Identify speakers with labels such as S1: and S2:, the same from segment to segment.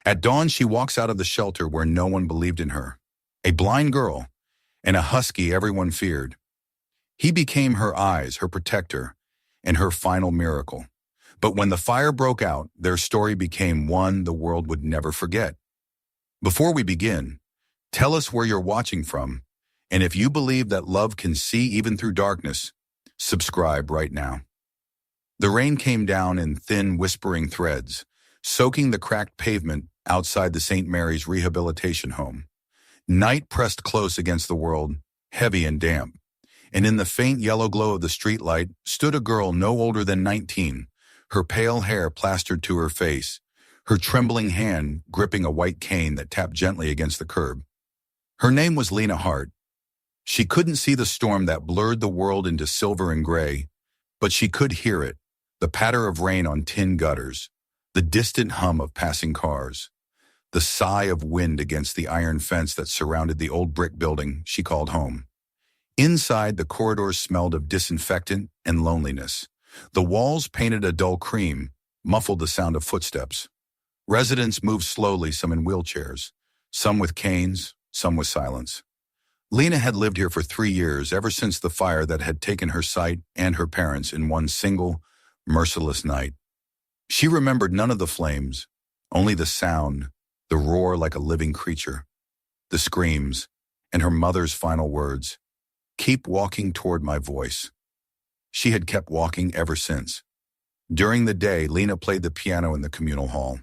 S1: At dawn, she walks out of the shelter where no one believed in her. A blind girl, and a husky everyone feared. He became her eyes, her protector, and her final miracle. But when the fire broke out, their story became one the world would never forget. Before we begin, tell us where you're watching from, and if you believe that love can see even through darkness, subscribe right now. The rain came down in thin, whispering threads, soaking the cracked pavement outside the St. Mary's Rehabilitation Home. Night pressed close against the world, heavy and damp, and in the faint yellow glow of the streetlight stood a girl no older than 19, her pale hair plastered to her face, her trembling hand gripping a white cane that tapped gently against the curb. Her name was Lena Hart. She couldn't see the storm that blurred the world into silver and gray, but she could hear it, the patter of rain on tin gutters, the distant hum of passing cars, the sigh of wind against the iron fence that surrounded the old brick building she called home. Inside, the corridors smelled of disinfectant and loneliness. The walls, painted a dull cream, muffled the sound of footsteps. Residents moved slowly, some in wheelchairs, some with canes, some with silence. Lena had lived here for 3 years, ever since the fire that had taken her sight and her parents in one single, merciless night. She remembered none of the flames, only the sound, the roar like a living creature, the screams, and her mother's final words, "Keep walking toward my voice." She had kept walking ever since. During the day, Lena played the piano in the communal hall.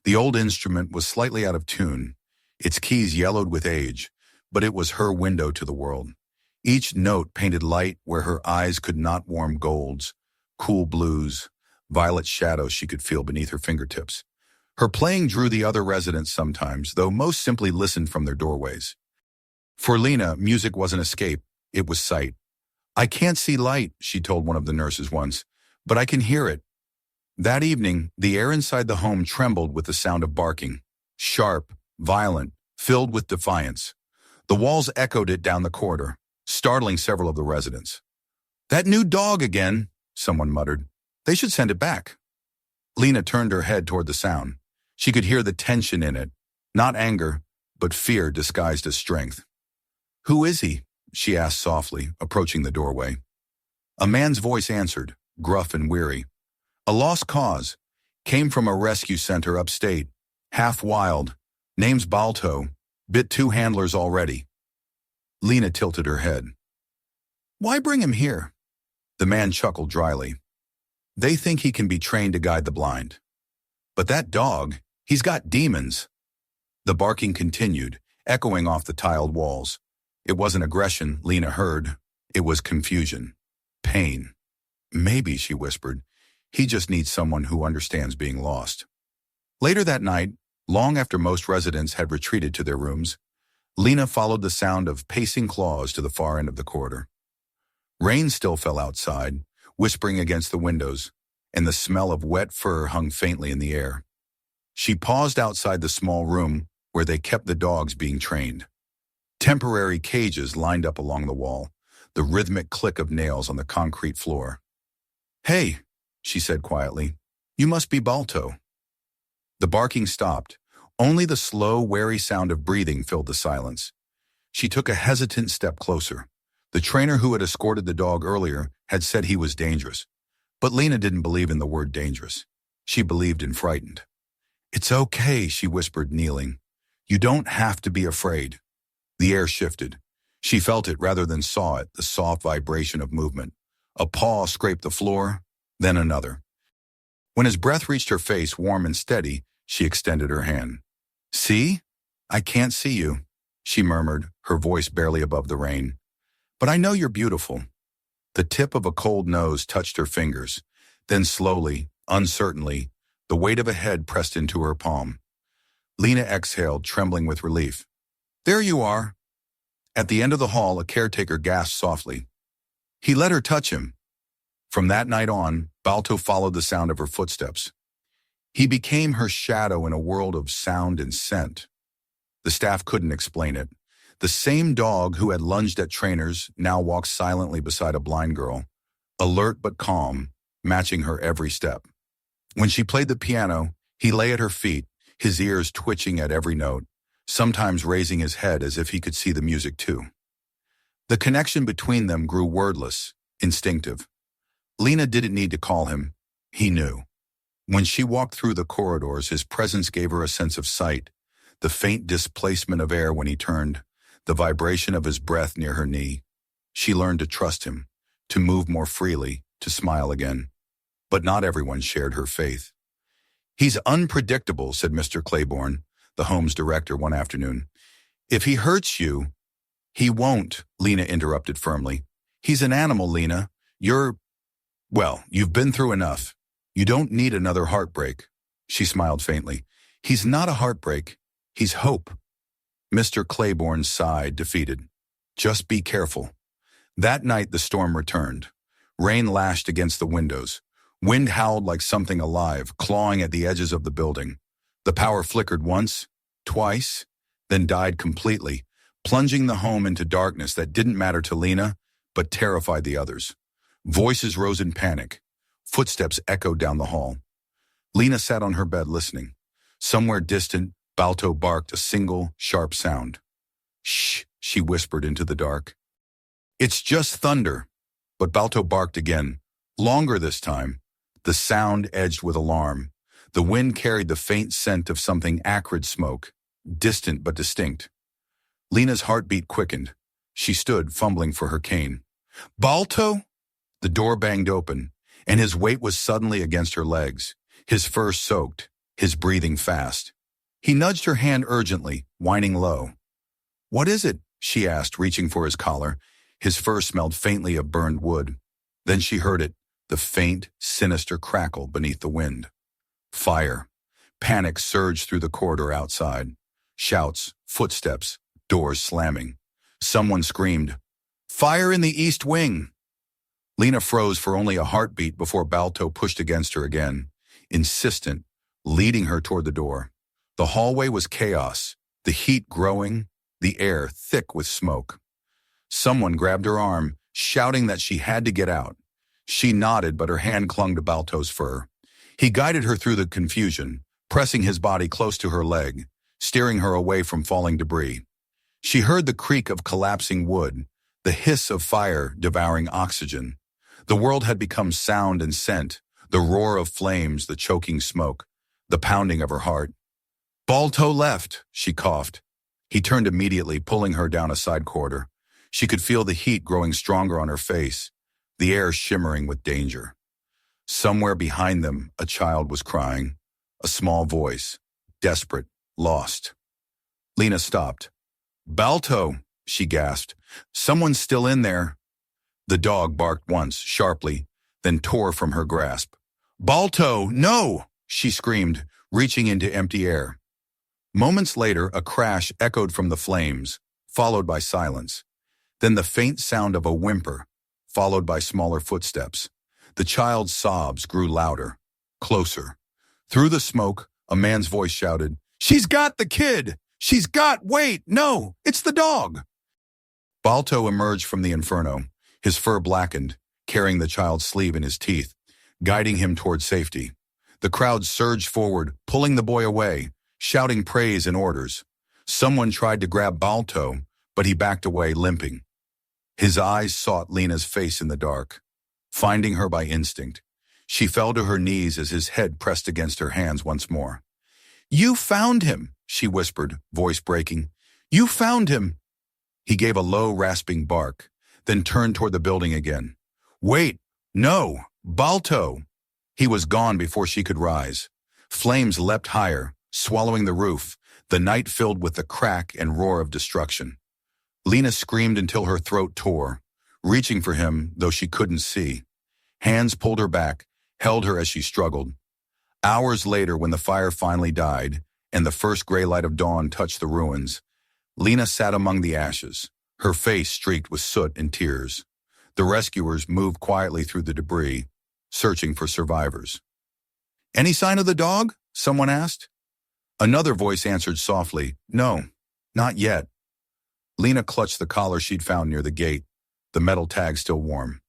S1: The old instrument was slightly out of tune, its keys yellowed with age, but it was her window to the world. Each note painted light where her eyes could not, warm golds, cool blues, violet shadows she could feel beneath her fingertips. Her playing drew the other residents sometimes, though most simply listened from their doorways. For Lena, music wasn't escape, it was sight. "I can't see light," she told one of the nurses once, "but I can hear it." That evening, the air inside the home trembled with the sound of barking, sharp, violent, filled with defiance. The walls echoed it down the corridor, startling several of the residents. "That new dog again," someone muttered. "They should send it back." Lena turned her head toward the sound. She could hear the tension in it, not anger, but fear disguised as strength. "Who is he?" she asked softly, approaching the doorway. A man's voice answered, gruff and weary. "A lost cause. Came from a rescue center upstate. Half wild. Name's Balto. Bit 2 handlers already." Lena tilted her head. "Why bring him here?" The man chuckled dryly. "They think he can be trained to guide the blind. But that dog, he's got demons." The barking continued, echoing off the tiled walls. It wasn't aggression, Lena heard. It was confusion. Pain. "Maybe," she whispered, "he just needs someone who understands being lost." Later that night, long after most residents had retreated to their rooms, Lena followed the sound of pacing claws to the far end of the corridor. Rain still fell outside, whispering against the windows, and the smell of wet fur hung faintly in the air. She paused outside the small room where they kept the dogs being trained. Temporary cages lined up along the wall, the rhythmic click of nails on the concrete floor. "Hey," she said quietly, "you must be Balto." The barking stopped. Only the slow, wary sound of breathing filled the silence. She took a hesitant step closer. The trainer who had escorted the dog earlier had said he was dangerous. But Lena didn't believe in the word dangerous. She believed in frightened. "It's okay," she whispered, kneeling. "You don't have to be afraid." The air shifted. She felt it rather than saw it, the soft vibration of movement. A paw scraped the floor, then another. When his breath reached her face, warm and steady, she extended her hand. "See? I can't see you," she murmured, her voice barely above the rain. "But I know you're beautiful." The tip of a cold nose touched her fingers. Then slowly, uncertainly, the weight of a head pressed into her palm. Lena exhaled, trembling with relief. "There you are." At the end of the hall, a caretaker gasped softly. He let her touch him. From that night on, Balto followed the sound of her footsteps. He became her shadow in a world of sound and scent. The staff couldn't explain it. The same dog who had lunged at trainers now walked silently beside a blind girl, alert but calm, matching her every step. When she played the piano, he lay at her feet, his ears twitching at every note, sometimes raising his head as if he could see the music too. The connection between them grew wordless, instinctive. Lena didn't need to call him. He knew. When she walked through the corridors, his presence gave her a sense of sight, the faint displacement of air when he turned, the vibration of his breath near her knee. She learned to trust him, to move more freely, to smile again. But not everyone shared her faith. "He's unpredictable," said Mr. Claiborne, the home's director, one afternoon. "If he hurts you—" "He won't," Lena interrupted firmly. "He's an animal, Lena. You've been through enough. You don't need another heartbreak." She smiled faintly. "He's not a heartbreak. He's hope." Mr. Claiborne sighed, defeated. "Just be careful." That night the storm returned. Rain lashed against the windows. Wind howled like something alive, clawing at the edges of the building. The power flickered once, twice, then died completely, plunging the home into darkness that didn't matter to Lena, but terrified the others. Voices rose in panic. Footsteps echoed down the hall. Lena sat on her bed listening. Somewhere distant, Balto barked a single, sharp sound. "Shh," she whispered into the dark. "It's just thunder." But Balto barked again, longer this time. The sound edged with alarm. The wind carried the faint scent of something acrid smoke, distant but distinct. Lena's heartbeat quickened. She stood, fumbling for her cane. "Balto?" The door banged open, and his weight was suddenly against her legs, his fur soaked, his breathing fast. He nudged her hand urgently, whining low. "What is it?" she asked, reaching for his collar. His fur smelled faintly of burned wood. Then she heard it, the faint, sinister crackle beneath the wind. Fire. Panic surged through the corridor outside. Shouts, footsteps, doors slamming. Someone screamed, "Fire in the east wing!" Lena froze for only a heartbeat before Balto pushed against her again, insistent, leading her toward the door. The hallway was chaos, the heat growing, the air thick with smoke. Someone grabbed her arm, shouting that she had to get out. She nodded, but her hand clung to Balto's fur. He guided her through the confusion, pressing his body close to her leg, steering her away from falling debris. She heard the creak of collapsing wood, the hiss of fire devouring oxygen. The world had become sound and scent, the roar of flames, the choking smoke, the pounding of her heart. "Balto left," she coughed. He turned immediately, pulling her down a side corridor. She could feel the heat growing stronger on her face, the air shimmering with danger. Somewhere behind them, a child was crying, a small voice, desperate, lost. Lena stopped. "Balto," she gasped. "Someone's still in there." The dog barked once, sharply, then tore from her grasp. "Balto, no!" she screamed, reaching into empty air. Moments later, a crash echoed from the flames, followed by silence. Then the faint sound of a whimper, followed by smaller footsteps. The child's sobs grew louder, closer. Through the smoke, a man's voice shouted, "She's got the kid! Wait, no, it's the dog!" Balto emerged from the inferno, his fur blackened, carrying the child's sleeve in his teeth, guiding him toward safety. The crowd surged forward, pulling the boy away, shouting praise and orders. Someone tried to grab Balto, but he backed away, limping. His eyes sought Lena's face in the dark. Finding her by instinct, she fell to her knees as his head pressed against her hands once more. "You found him," she whispered, voice breaking. "You found him." He gave a low, rasping bark, then turned toward the building again. "Wait, no, Balto!" He was gone before she could rise. Flames leapt higher, swallowing the roof, the night filled with the crack and roar of destruction. Lena screamed until her throat tore, reaching for him, though she couldn't see. Hands pulled her back, held her as she struggled. Hours later, when the fire finally died, and the first gray light of dawn touched the ruins, Lena sat among the ashes, her face streaked with soot and tears. The rescuers moved quietly through the debris, searching for survivors. "Any sign of the dog?" someone asked. Another voice answered softly, "No, not yet." Lena clutched the collar she'd found near the gate, the metal tag still warm.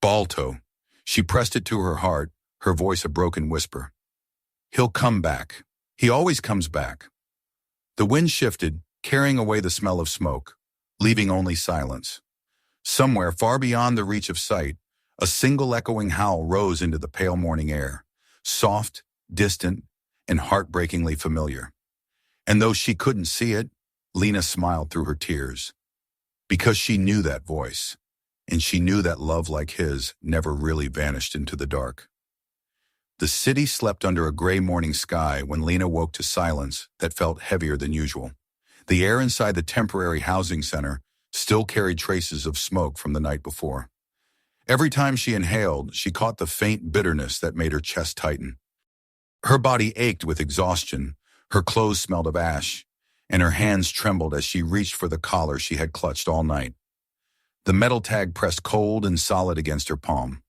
S1: "Balto." She pressed it to her heart, her voice a broken whisper. "He'll come back." He always comes back. The wind shifted, carrying away the smell of smoke, leaving only silence. Somewhere far beyond the reach of sight, a single echoing howl rose into the pale morning air, soft, distant, and heartbreakingly familiar. And though she couldn't see it, Lena smiled through her tears. Because she knew that voice, and she knew that love like his never really vanished into the dark. The city slept under a gray morning sky when Lena woke to silence that felt heavier than usual. The air inside the temporary housing center still carried traces of smoke from the night before. Every time she inhaled, she caught the faint bitterness that made her chest tighten. Her body ached with exhaustion, her clothes smelled of ash, and her hands trembled as she reached for the collar she had clutched all night. The metal tag pressed cold and solid against her palm.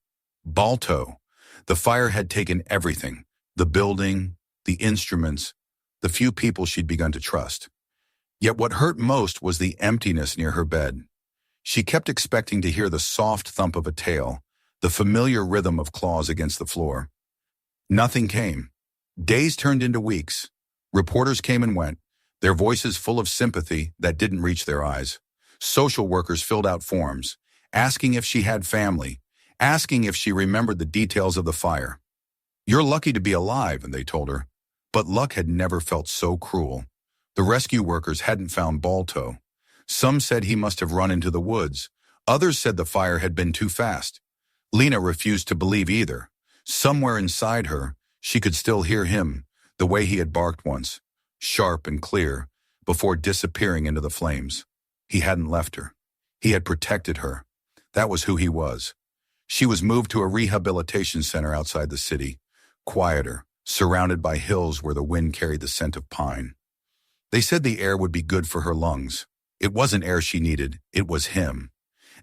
S1: Balto. The fire had taken everything, the building, the instruments, the few people she'd begun to trust. Yet what hurt most was the emptiness near her bed. She kept expecting to hear the soft thump of a tail, the familiar rhythm of claws against the floor. Nothing came. Days turned into weeks. Reporters came and went, their voices full of sympathy that didn't reach their eyes. Social workers filled out forms, asking if she had family, asking if she remembered the details of the fire. "You're lucky to be alive," they told her. But luck had never felt so cruel. The rescue workers hadn't found Balto. Some said he must have run into the woods. Others said the fire had been too fast. Lena refused to believe either. Somewhere inside her, she could still hear him, the way he had barked once, sharp and clear, before disappearing into the flames. He hadn't left her. He had protected her. That was who he was. She was moved to a rehabilitation center outside the city, quieter, surrounded by hills where the wind carried the scent of pine. They said the air would be good for her lungs. It wasn't air she needed, it was him.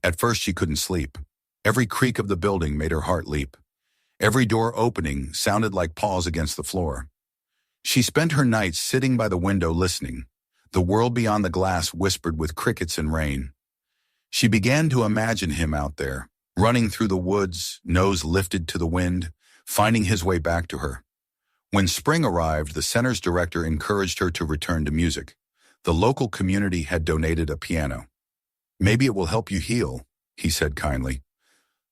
S1: At first she couldn't sleep. Every creak of the building made her heart leap. Every door opening sounded like paws against the floor. She spent her nights sitting by the window listening. The world beyond the glass whispered with crickets and rain. She began to imagine him out there, running through the woods, nose lifted to the wind, finding his way back to her. When spring arrived, the center's director encouraged her to return to music. The local community had donated a piano. "Maybe it will help you heal," he said kindly.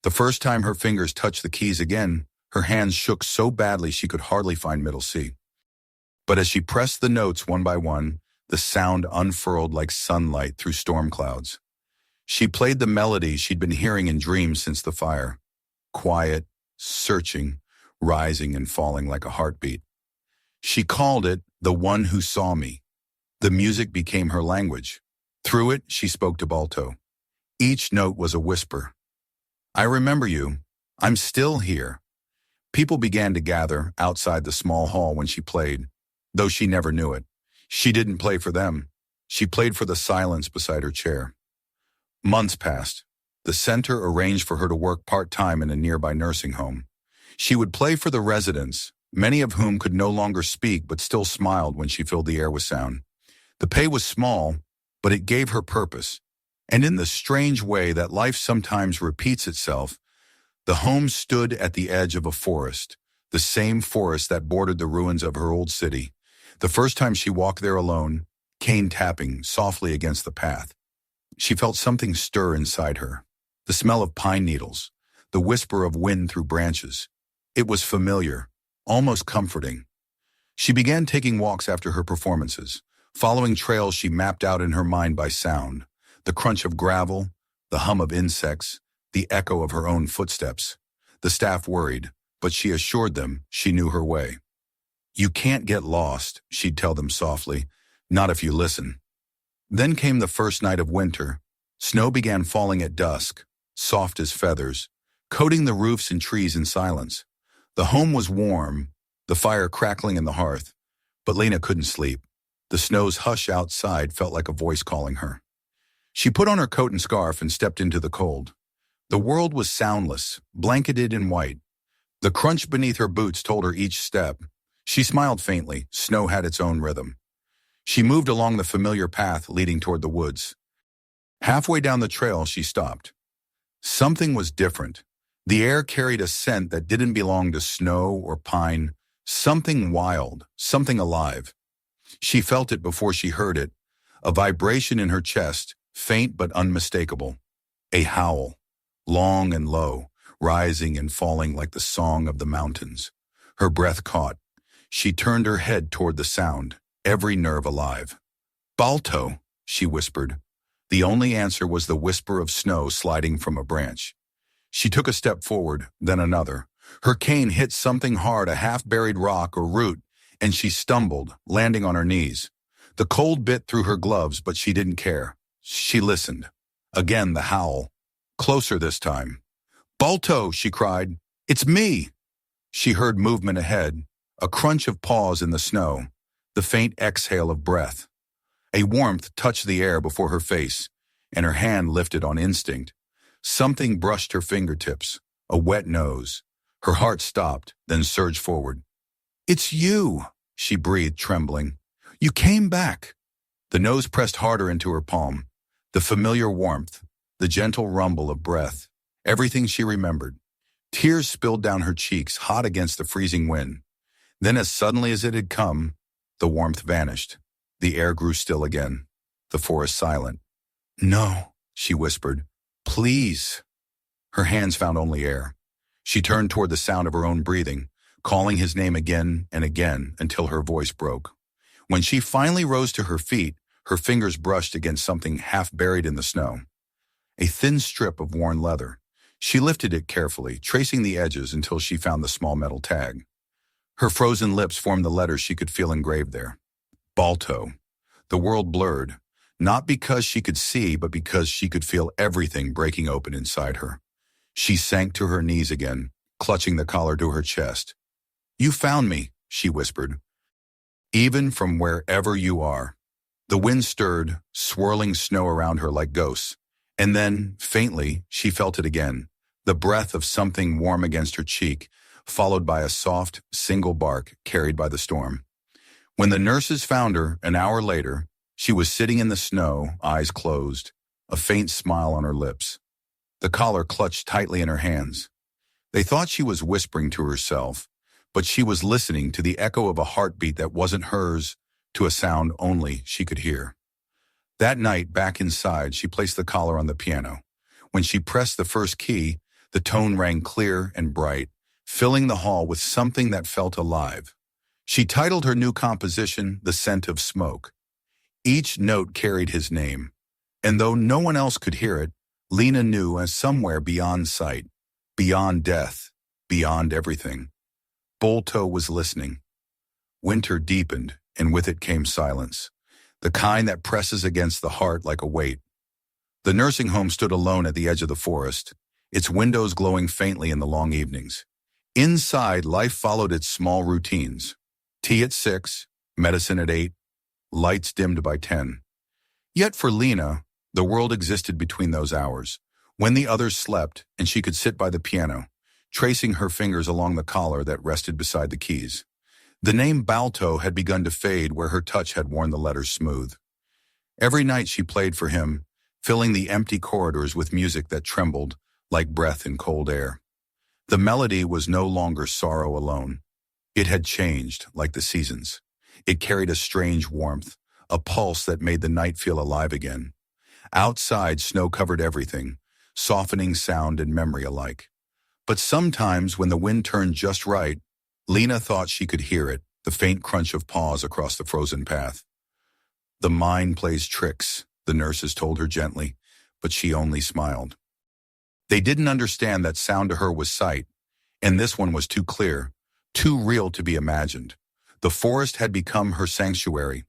S1: The first time her fingers touched the keys again, her hands shook so badly she could hardly find middle C. But as she pressed the notes one by one, the sound unfurled like sunlight through storm clouds. She played the melody she'd been hearing in dreams since the fire. Quiet, searching, rising and falling like a heartbeat. She called it "The One Who Saw Me." The music became her language. Through it, she spoke to Balto. Each note was a whisper. "I remember you. I'm still here." People began to gather outside the small hall when she played, though she never knew it. She didn't play for them. She played for the silence beside her chair. Months passed. The center arranged for her to work part-time in a nearby nursing home. She would play for the residents, many of whom could no longer speak but still smiled when she filled the air with sound. The pay was small, but it gave her purpose. And in the strange way that life sometimes repeats itself, the home stood at the edge of a forest, the same forest that bordered the ruins of her old city. The first time she walked there alone, cane tapping softly against the path, she felt something stir inside her. The smell of pine needles, the whisper of wind through branches. It was familiar, almost comforting. She began taking walks after her performances, following trails she mapped out in her mind by sound, the crunch of gravel, the hum of insects, the echo of her own footsteps. The staff worried, but she assured them she knew her way. "You can't get lost," she'd tell them softly, "not if you listen." Then came the first night of winter. Snow began falling at dusk, soft as feathers, coating the roofs and trees in silence. The home was warm, the fire crackling in the hearth, but Lena couldn't sleep. The snow's hush outside felt like a voice calling her. She put on her coat and scarf and stepped into the cold. The world was soundless, blanketed in white. The crunch beneath her boots told her each step. She smiled faintly. Snow had its own rhythm. She moved along the familiar path leading toward the woods. Halfway down the trail, she stopped. Something was different. The air carried a scent that didn't belong to snow or pine, Something wild, something alive. She felt it before she heard it, a vibration in her chest, faint but unmistakable. A howl, long and low, rising and falling like the song of the mountains. Her breath caught. She turned her head toward the sound, every nerve alive. "Balto," she whispered. The only answer was the whisper of snow sliding from a branch. She took a step forward, then another. Her cane hit something hard, a half-buried rock or root, and she stumbled, landing on her knees. The cold bit through her gloves, but she didn't care. She listened. Again the howl. Closer this time. "Balto," she cried. "It's me!" She heard movement ahead, a crunch of paws in the snow, the faint exhale of breath. A warmth touched the air before her face, and her hand lifted on instinct. Something brushed her fingertips, a wet nose. Her heart stopped, then surged forward. "It's you," she breathed, trembling. "You came back." The nose pressed harder into her palm. The familiar warmth, the gentle rumble of breath, everything she remembered. Tears spilled down her cheeks, hot against the freezing wind. Then, as suddenly as it had come, the warmth vanished. The air grew still again, the forest silent. "No," she whispered. "Please." Her hands found only air. She turned toward the sound of her own breathing, calling his name again and again until her voice broke. When she finally rose to her feet, her fingers brushed against something half buried in the snow. A thin strip of worn leather. She lifted it carefully, tracing the edges until she found the small metal tag. Her frozen lips formed the letters she could feel engraved there. Balto. The world blurred, not because she could see, but because she could feel everything breaking open inside her. She sank to her knees again, clutching the collar to her chest. "You found me," she whispered. "Even from wherever you are." The wind stirred, swirling snow around her like ghosts. And then, faintly, she felt it again, the breath of something warm against her cheek, followed by a soft, single bark carried by the storm. When the nurses found her, an hour later, she was sitting in the snow, eyes closed, a faint smile on her lips. The collar clutched tightly in her hands. They thought she was whispering to herself, but she was listening to the echo of a heartbeat that wasn't hers, to a sound only she could hear. That night, back inside, she placed the collar on the piano. When she pressed the first key, the tone rang clear and bright, filling the hall with something that felt alive. She titled her new composition, "The Scent of Smoke." Each note carried his name, and though no one else could hear it, Lena knew as somewhere beyond sight, beyond death, beyond everything. Balto was listening. Winter deepened, and with it came silence, the kind that presses against the heart like a weight. The nursing home stood alone at the edge of the forest, its windows glowing faintly in the long evenings. Inside, life followed its small routines. Tea at 6, medicine at 8, lights dimmed by 10. Yet for Lena, the world existed between those hours, when the others slept and she could sit by the piano, tracing her fingers along the collar that rested beside the keys. The name Balto had begun to fade where her touch had worn the letters smooth. Every night she played for him, filling the empty corridors with music that trembled like breath in cold air. The melody was no longer sorrow alone. It had changed, like the seasons. It carried a strange warmth, a pulse that made the night feel alive again. Outside, snow covered everything, softening sound and memory alike. But sometimes, when the wind turned just right, Lena thought she could hear it, the faint crunch of paws across the frozen path. "The mind plays tricks," the nurses told her gently, but she only smiled. They didn't understand that sound to her was sight, and this one was too clear, too real to be imagined. The forest had become her sanctuary.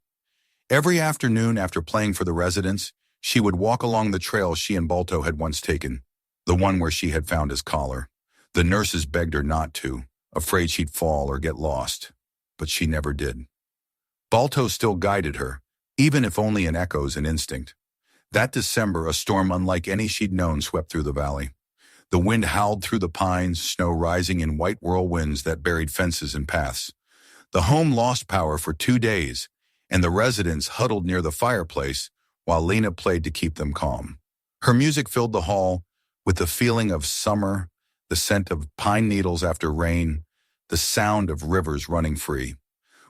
S1: Every afternoon after playing for the residents, she would walk along the trail she and Balto had once taken, the one where she had found his collar. The nurses begged her not to, afraid she'd fall or get lost, but she never did. Balto still guided her, even if only in echoes and instinct. That December, a storm unlike any she'd known swept through the valley. The wind howled through the pines, snow rising in white whirlwinds that buried fences and paths. The home lost power for 2 days, and the residents huddled near the fireplace while Lena played to keep them calm. Her music filled the hall with the feeling of summer, the scent of pine needles after rain, the sound of rivers running free.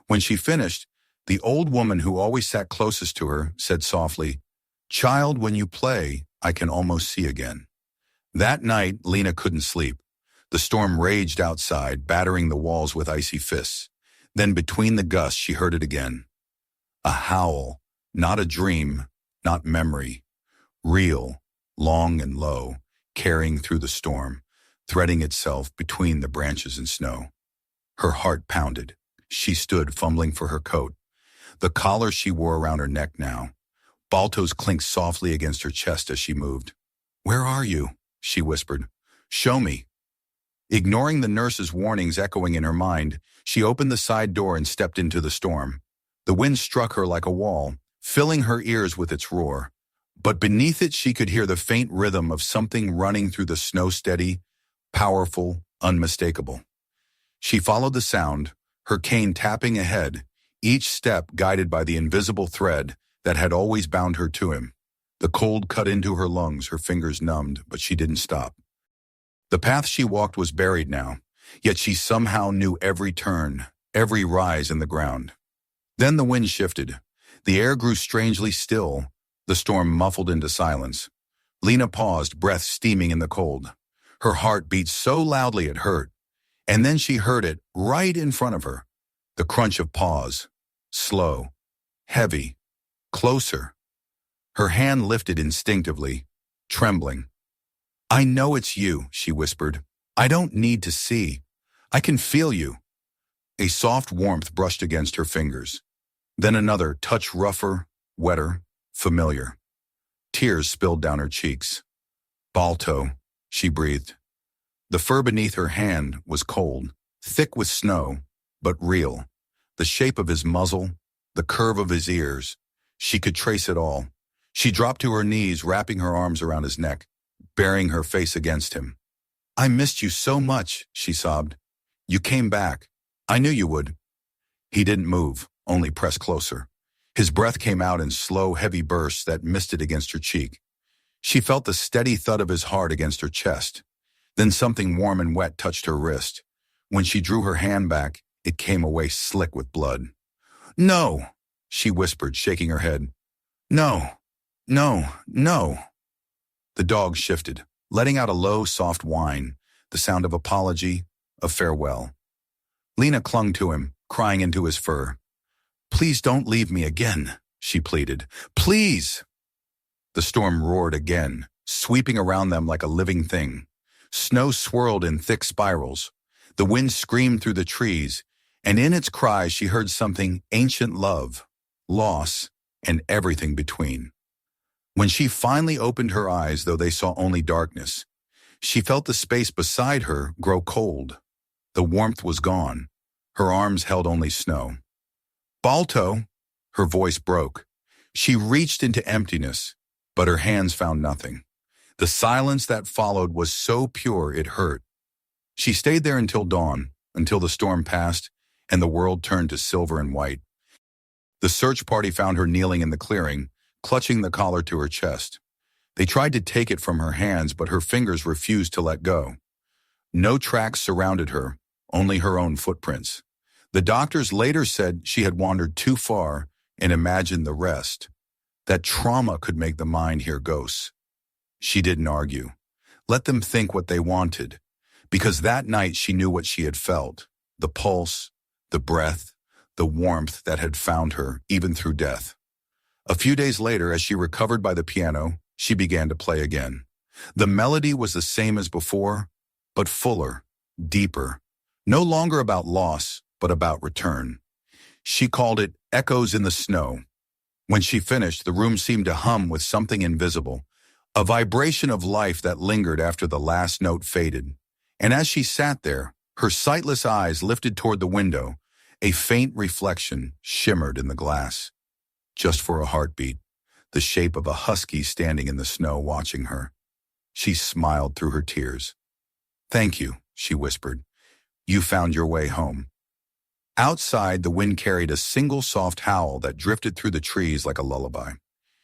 S1: When she finished, the old woman who always sat closest to her said softly, "Child, when you play, I can almost see again." That night, Lena couldn't sleep. The storm raged outside, battering the walls with icy fists. Then between the gusts, she heard it again. A howl, not a dream, not memory. Real, long and low, carrying through the storm, threading itself between the branches and snow. Her heart pounded. She stood, fumbling for her coat. The collar she wore around her neck now. Baltos clinked softly against her chest as she moved. "Where are you?" she whispered. "Show me." Ignoring the nurse's warnings echoing in her mind, she opened the side door and stepped into the storm. The wind struck her like a wall, filling her ears with its roar. But beneath it she could hear the faint rhythm of something running through the snow, steady, powerful, unmistakable. She followed the sound, her cane tapping ahead, each step guided by the invisible thread that had always bound her to him. The cold cut into her lungs, her fingers numbed, but she didn't stop. The path she walked was buried now, yet she somehow knew every turn, every rise in the ground. Then the wind shifted. The air grew strangely still, the storm muffled into silence. Lena paused, breath steaming in the cold. Her heart beat so loudly it hurt. And then she heard it right in front of her. The crunch of paws. Slow. Heavy. Closer. Her hand lifted instinctively, trembling. "I know it's you," she whispered. "I don't need to see. I can feel you." A soft warmth brushed against her fingers. Then another, touch rougher, wetter, familiar. Tears spilled down her cheeks. "Balto," she breathed. The fur beneath her hand was cold, thick with snow, but real. The shape of his muzzle, the curve of his ears. She could trace it all. She dropped to her knees, wrapping her arms around his neck, burying her face against him. "I missed you so much," she sobbed. "You came back. I knew you would." He didn't move, only pressed closer. His breath came out in slow, heavy bursts that misted against her cheek. She felt the steady thud of his heart against her chest. Then something warm and wet touched her wrist. When she drew her hand back, it came away slick with blood. "No," she whispered, shaking her head. "No, no, no." The dog shifted, letting out a low, soft whine, the sound of apology, of farewell. Lena clung to him, crying into his fur. "Please don't leave me again," she pleaded. "Please!" The storm roared again, sweeping around them like a living thing. Snow swirled in thick spirals. The wind screamed through the trees, and in its cries she heard something: ancient love, loss, and everything between. When she finally opened her eyes, though they saw only darkness, she felt the space beside her grow cold. The warmth was gone. Her arms held only snow. "Balto!" Her voice broke. She reached into emptiness, but her hands found nothing. The silence that followed was so pure it hurt. She stayed there until dawn, until the storm passed and the world turned to silver and white. The search party found her kneeling in the clearing, clutching the collar to her chest. They tried to take it from her hands, but her fingers refused to let go. No tracks surrounded her, only her own footprints. The doctors later said she had wandered too far and imagined the rest, that trauma could make the mind hear ghosts. She didn't argue. Let them think what they wanted, because that night she knew what she had felt: the pulse, the breath, the warmth that had found her even through death. A few days later, as she recovered by the piano, she began to play again. The melody was the same as before, but fuller, deeper, no longer about loss, but about return. She called it Echoes in the Snow. When she finished, the room seemed to hum with something invisible, a vibration of life that lingered after the last note faded. And as she sat there, her sightless eyes lifted toward the window, a faint reflection shimmered in the glass. Just for a heartbeat, the shape of a husky standing in the snow watching her. She smiled through her tears. "Thank you," she whispered. "You found your way home." Outside, the wind carried a single soft howl that drifted through the trees like a lullaby.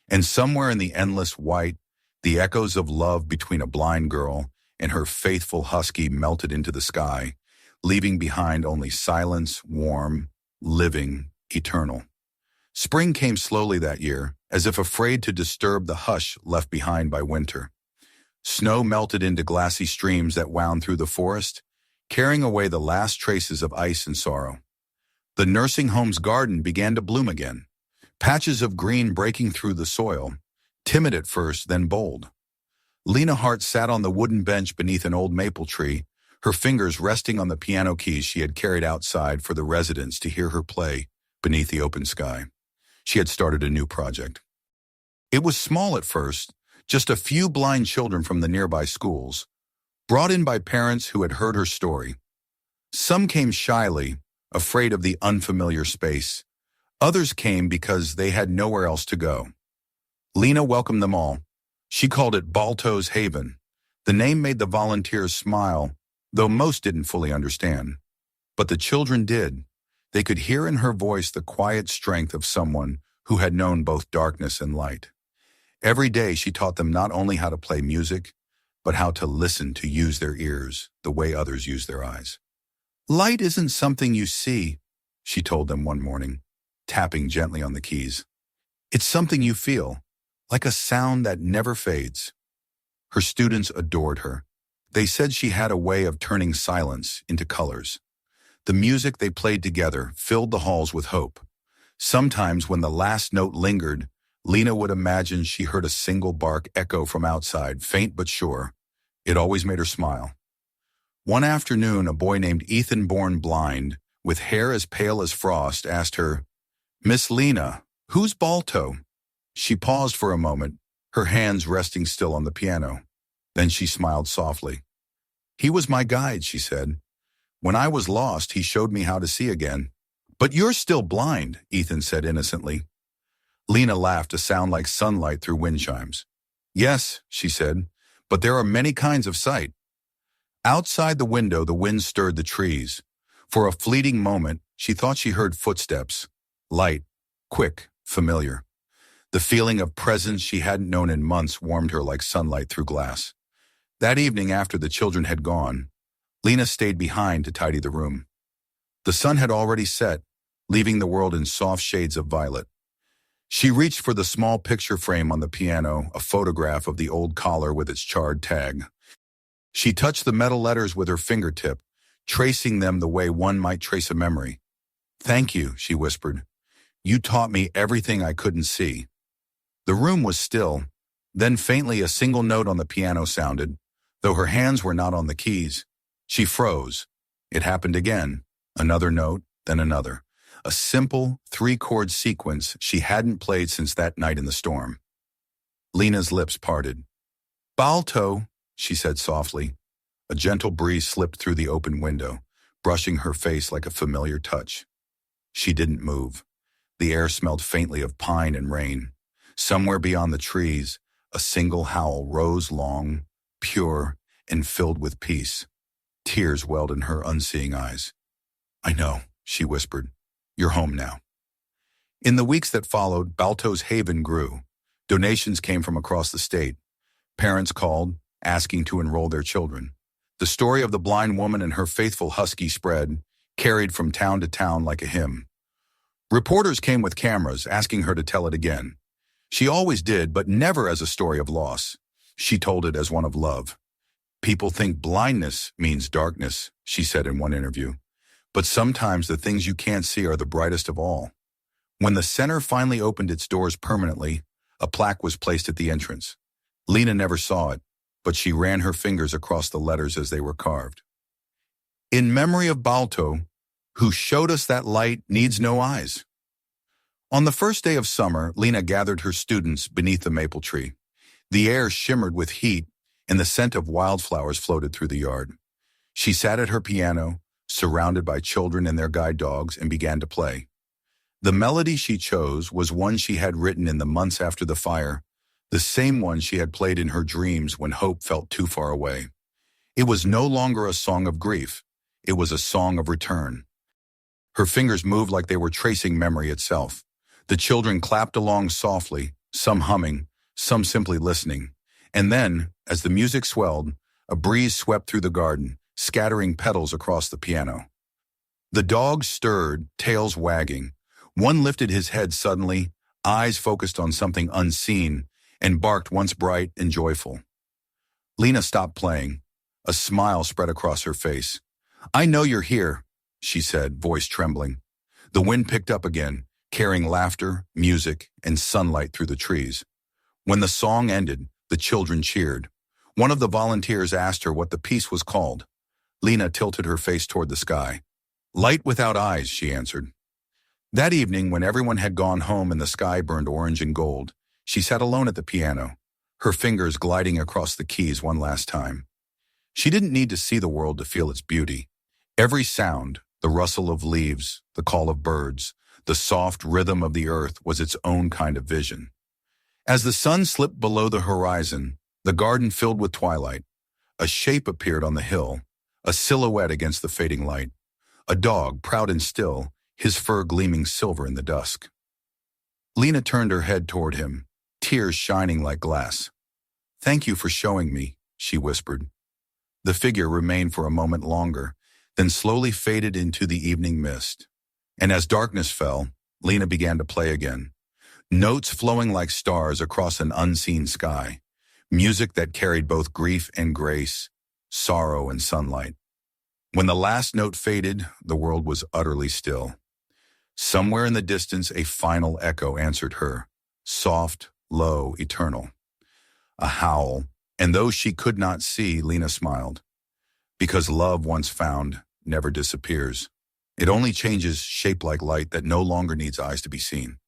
S1: And somewhere in the endless white, the echoes of love between a blind girl and her faithful husky melted into the sky, leaving behind only silence, warm, living, eternal. Spring came slowly that year, as if afraid to disturb the hush left behind by winter. Snow melted into glassy streams that wound through the forest, carrying away the last traces of ice and sorrow. The nursing home's garden began to bloom again, patches of green breaking through the soil, timid at first, then bold. Lena Hart sat on the wooden bench beneath an old maple tree, her fingers resting on the piano keys she had carried outside for the residents to hear her play beneath the open sky. She had started a new project. It was small at first, just a few blind children from the nearby schools, brought in by parents who had heard her story. Some came shyly, afraid of the unfamiliar space. Others came because they had nowhere else to go. Lena welcomed them all. She called it Balto's Haven. The name made the volunteers smile, though most didn't fully understand. But the children did. They could hear in her voice the quiet strength of someone who had known both darkness and light. Every day she taught them not only how to play music, but how to listen, to use their ears the way others use their eyes. "Light isn't something you see," she told them one morning, tapping gently on the keys. "It's something you feel, like a sound that never fades." Her students adored her. They said she had a way of turning silence into colors. The music they played together filled the halls with hope. Sometimes when the last note lingered, Lena would imagine she heard a single bark echo from outside, faint but sure. It always made her smile. One afternoon, a boy named Ethan, born blind, with hair as pale as frost, asked her, "Miss Lena, who's Balto?" She paused for a moment, her hands resting still on the piano. Then she smiled softly. "He was my guide," she said. "When I was lost, he showed me how to see again." "But you're still blind," Ethan said innocently. Lena laughed, a sound like sunlight through wind chimes. "Yes," she said, "but there are many kinds of sight." Outside the window, the wind stirred the trees. For a fleeting moment, she thought she heard footsteps. Light, quick, familiar. The feeling of presence she hadn't known in months warmed her like sunlight through glass. That evening, after the children had gone, Lena stayed behind to tidy the room. The sun had already set, leaving the world in soft shades of violet. She reached for the small picture frame on the piano, a photograph of the old collar with its charred tag. She touched the metal letters with her fingertip, tracing them the way one might trace a memory. "Thank you," she whispered. "You taught me everything I couldn't see." The room was still. Then faintly a single note on the piano sounded, though her hands were not on the keys. She froze. It happened again. Another note, then another. A simple, three-chord sequence she hadn't played since that night in the storm. Lena's lips parted. "Balto," she said softly. A gentle breeze slipped through the open window, brushing her face like a familiar touch. She didn't move. The air smelled faintly of pine and rain. Somewhere beyond the trees, a single howl rose long, pure, and filled with peace. Tears welled in her unseeing eyes. "I know," she whispered. "You're home now." In the weeks that followed, Balto's Haven grew. Donations came from across the state. Parents called, asking to enroll their children. The story of the blind woman and her faithful Husky spread, carried from town to town like a hymn. Reporters came with cameras, asking her to tell it again. She always did, but never as a story of loss. She told it as one of love. "People think blindness means darkness," she said in one interview. "But sometimes the things you can't see are the brightest of all." When the center finally opened its doors permanently, a plaque was placed at the entrance. Lena never saw it, but she ran her fingers across the letters as they were carved. "In memory of Balto, who showed us that light needs no eyes." On the first day of summer, Lena gathered her students beneath the maple tree. The air shimmered with heat, and the scent of wildflowers floated through the yard. She sat at her piano, surrounded by children and their guide dogs, and began to play. The melody she chose was one she had written in the months after the fire, the same one she had played in her dreams when hope felt too far away. It was no longer a song of grief. It was a song of return. Her fingers moved like they were tracing memory itself. The children clapped along softly, some humming, some simply listening. And then, as the music swelled, a breeze swept through the garden, scattering petals across the piano. The dogs stirred, tails wagging. One lifted his head suddenly, eyes focused on something unseen, and barked once bright and joyful. Lena stopped playing. A smile spread across her face. "I know you're here," she said, voice trembling. The wind picked up again, carrying laughter, music, and sunlight through the trees. When the song ended, the children cheered. One of the volunteers asked her what the piece was called. Lena tilted her face toward the sky. "Light without eyes," she answered. That evening, when everyone had gone home and the sky burned orange and gold, she sat alone at the piano, her fingers gliding across the keys one last time. She didn't need to see the world to feel its beauty. Every sound, the rustle of leaves, the call of birds, the soft rhythm of the earth was its own kind of vision. As the sun slipped below the horizon, the garden filled with twilight. A shape appeared on the hill, a silhouette against the fading light. A dog, proud and still, his fur gleaming silver in the dusk. Lena turned her head toward him, tears shining like glass. "Thank you for showing me," she whispered. The figure remained for a moment longer, then slowly faded into the evening mist. And as darkness fell, Lena began to play again. Notes flowing like stars across an unseen sky. Music that carried both grief and grace, sorrow and sunlight. When the last note faded, the world was utterly still. Somewhere in the distance, a final echo answered her, soft, low, eternal. A howl, and though she could not see, Lena smiled. Because love once found never disappears. It only changes shape like light that no longer needs eyes to be seen.